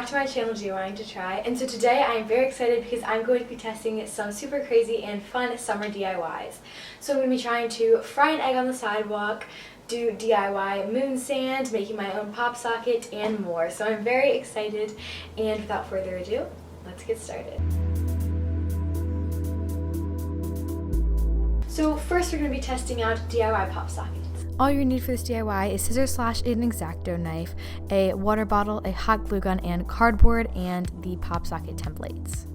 back to my channel, Diyingtotry, and so today I am very excited because I'm going to be testing some super crazy and fun summer DIYs. So I'm going to be trying to fry an egg on the sidewalk, do DIY moon sand, making my own pop socket, and more. So I'm very excited, and without further ado, let's get started. So first we're going to be testing out DIY pop sockets. All you need for this DIY is scissors / an X-Acto knife, a water bottle, a hot glue gun, and cardboard, and the pop socket templates.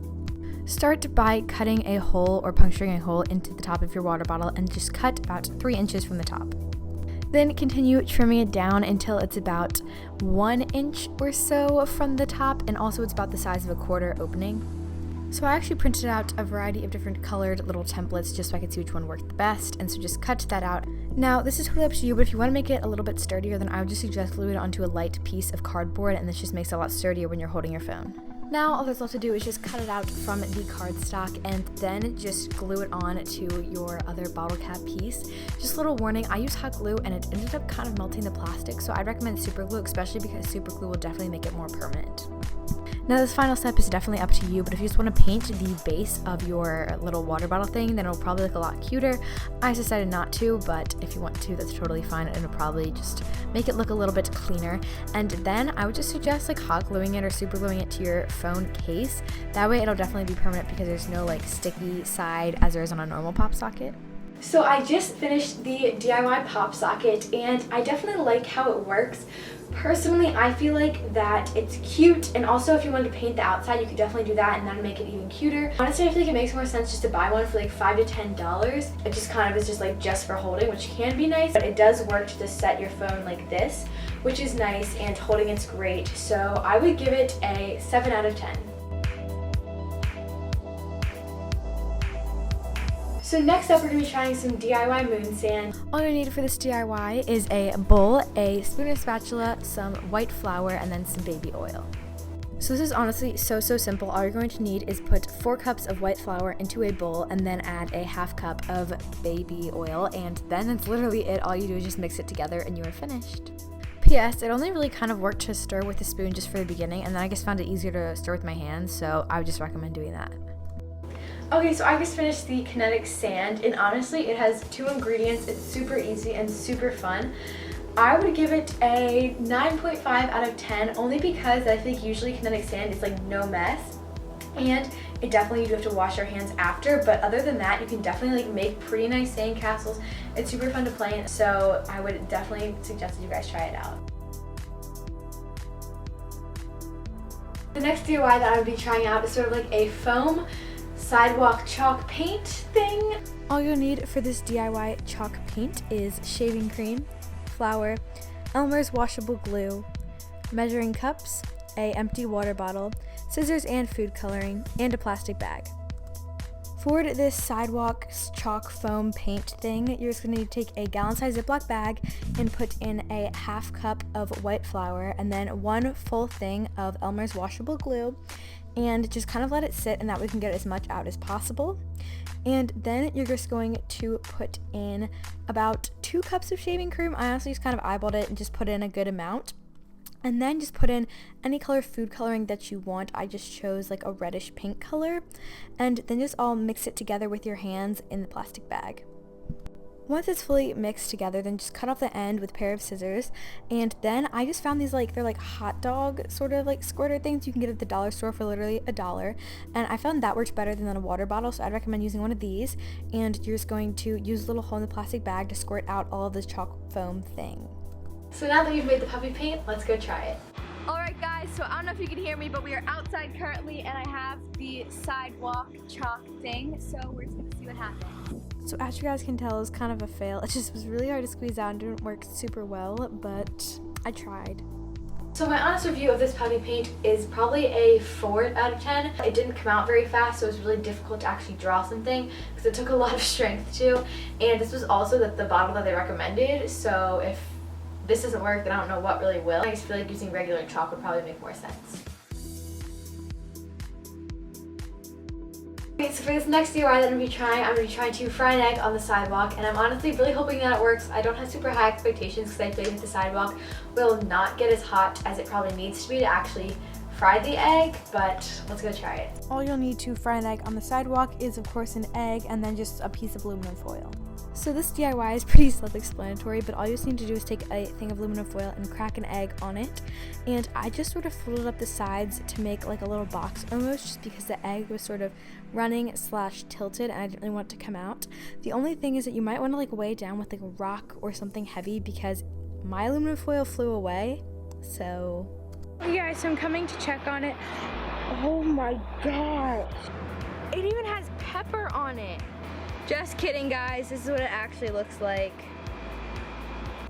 Start by cutting a hole or puncturing a hole into the top of your water bottle and just cut about 3 inches from the top. Then continue trimming it down until it's about 1 inch or so from the top, and also it's about the size of a quarter opening. So I actually printed out a variety of different colored little templates just so I could see which one worked the best, and so just cut that out. Now this is totally up to you, but if you want to make it a little bit sturdier, then I would just suggest gluing it onto a light piece of cardboard, and this just makes it a lot sturdier when you're holding your phone. Now all there's left to do is just cut it out from the cardstock and then just glue it on to your other bottle cap piece. Just a little warning, I used hot glue and it ended up kind of melting the plastic, so I'd recommend super glue, especially because super glue will definitely make it more permanent. Now this final step is definitely up to you, but if you just want to paint the base of your little water bottle thing, then it'll probably look a lot cuter. I decided not to, but if you want to, that's totally fine, and it'll probably just make it look a little bit cleaner. And then I would just suggest like hot gluing it or super gluing it to your phone case. That way it'll definitely be permanent because there's no like sticky side as there is on a normal pop socket. So I just finished the DIY pop socket and I definitely like how it works. Personally, I feel like that it's cute, and also if you wanted to paint the outside, you could definitely do that and that'd make it even cuter. Honestly, I feel like it makes more sense just to buy one for like $5 to $10. It just kind of is just like just for holding, which can be nice, but it does work to just set your phone like this, which is nice, and holding it's great. So I would give it a 7 out of 10. So next up, we're going to be trying some DIY moon sand. All you need for this DIY is a bowl, a spoon and spatula, some white flour, and then some baby oil. So this is honestly so simple. All you're going to need is put 4 cups of white flour into a bowl and then add a ½ cup of baby oil, and then that's literally it. All you do is just mix it together and you are finished. P.S. It only really kind of worked to stir with a spoon just for the beginning, and then I just found it easier to stir with my hands, so I would just recommend doing that. Okay, so I just finished the Kinetic Sand, and honestly it has 2 ingredients. It's super easy and super fun. I would give it a 9.5 out of 10 only because I think usually Kinetic Sand is like no mess, and it definitely you do have to wash your hands after, but other than that you can definitely like make pretty nice sand castles. It's super fun to play in, so I would definitely suggest that you guys try it out. The next DIY that I would be trying out is sort of like a foam sidewalk chalk paint thing. All you'll need for this DIY chalk paint is shaving cream, flour, Elmer's washable glue, measuring cups, an empty water bottle, scissors and food coloring, and a plastic bag. For this sidewalk chalk foam paint thing, you're just going to take a gallon-sized Ziploc bag and put in a ½ cup of white flour and then 1 full thing of Elmer's washable glue, and just kind of let it sit, and that way we can get as much out as possible. And then you're just going to put in about 2 cups of shaving cream. I honestly just kind of eyeballed it and just put in a good amount. And then just put in any color food coloring that you want. I just chose like a reddish pink color. And then just all mix it together with your hands in the plastic bag. Once it's fully mixed together, then just cut off the end with a pair of scissors. And then I just found these like, they're like hot dog sort of like squirter things you can get at the dollar store for literally $1. And I found that works better than a water bottle, so I'd recommend using one of these. And you're just going to use a little hole in the plastic bag to squirt out all of this chalk foam thing. So now that we've made the puppy paint, let's go try it. Alright guys, so I don't know if you can hear me, but we are outside currently and I have the sidewalk chalk thing, so we're just gonna see what happens. So as you guys can tell, it was kind of a fail. It just was really hard to squeeze out and didn't work super well, but I tried. So my honest review of this puppy paint is probably a 4 out of 10. It didn't come out very fast, so it was really difficult to actually draw something because it took a lot of strength too. And this was also the bottle that they recommended, so if this doesn't work, then I don't know what really will. I just feel like using regular chalk would probably make more sense. Okay, so for this next DIY that I'm going to be trying to fry an egg on the sidewalk, and I'm honestly really hoping that it works. I don't have super high expectations because I feel like the sidewalk will not get as hot as it probably needs to be to actually fry the egg, but let's go try it. All you'll need to fry an egg on the Sidewalk is of course an egg and then just a piece of aluminum foil. So this DIY is pretty self-explanatory, but all you just need to do is take a thing of aluminum foil and crack an egg on it. And I just sort of folded up the sides to make like a little box almost, just because the egg was sort of running / tilted and I didn't really want it to come out. The only thing is that you might want to like weigh it down with like a rock or something heavy, because my aluminum foil flew away. So Hey guys, so I'm coming to check on it. Oh my gosh. It even has pepper on it. Just kidding, guys. This is what it actually looks like.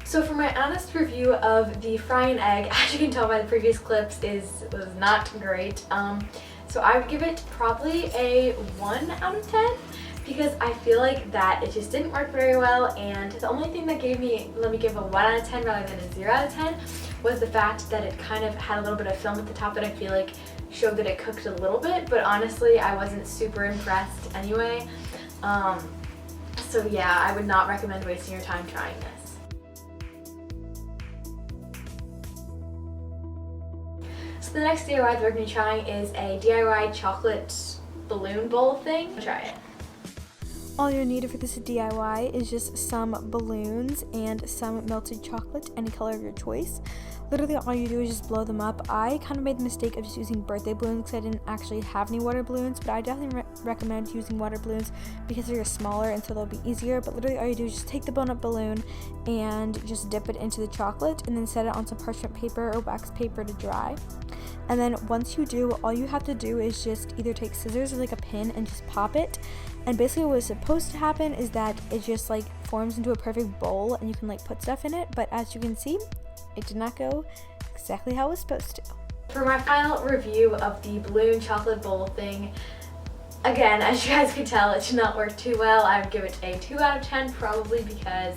So for my honest review of the frying egg, as you can tell by the previous clips, was not great. So I would give it probably a 1 out of 10, because I feel like that it just didn't work very well, and the only thing that let me give a 1 out of 10 rather than a 0 out of 10 was the fact that it kind of had a little bit of film at the top that I feel like showed that it cooked a little bit, but honestly I wasn't super impressed anyway. So yeah, I would not recommend wasting your time trying this. So the next DIY that we're going to be trying is a DIY chocolate balloon bowl thing. Try it. all you need for this DIY is just some balloons and some melted chocolate, any color of your choice. Literally all you do is just blow them up. I kind of made the mistake of just using birthday balloons because I didn't actually have any water balloons, but I definitely recommend using water balloons because they're smaller and so they'll be easier. But literally all you do is just take the blown up balloon and just dip it into the chocolate and then set it on some parchment paper or wax paper to dry. And then once you do, all you have to do is just either take scissors or like a pin and just pop it. And basically what is supposed to happen is that it just like forms into a perfect bowl and you can like put stuff in it. But as you can see, it did not go exactly how it was supposed to. For my final review of the balloon chocolate bowl thing, again, as you guys can tell, it did not work too well. I would give it a 2 out of 10 probably because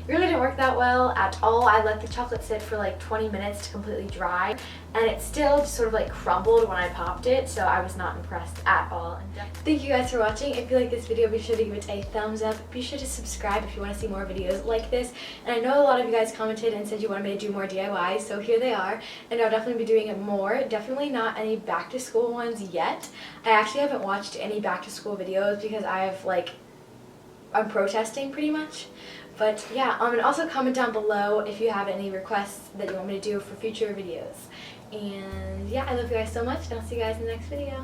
it really didn't work that well at all. I let the chocolate sit for like 20 minutes to completely dry, and it still just sort of like crumbled when I popped it, so I was not impressed at all. Thank you guys for watching. If you like this video, be sure to give it a thumbs up. Be sure to subscribe if you want to see more videos like this. And I know a lot of you guys commented and said you wanted me to do more DIYs, so here they are. And I'll definitely be doing more. Definitely not any back to school ones yet. I actually haven't watched any back to school videos because I'm protesting pretty much. But yeah, and also comment down below if you have any requests that you want me to do for future videos. And yeah, I love you guys so much, and I'll see you guys in the next video.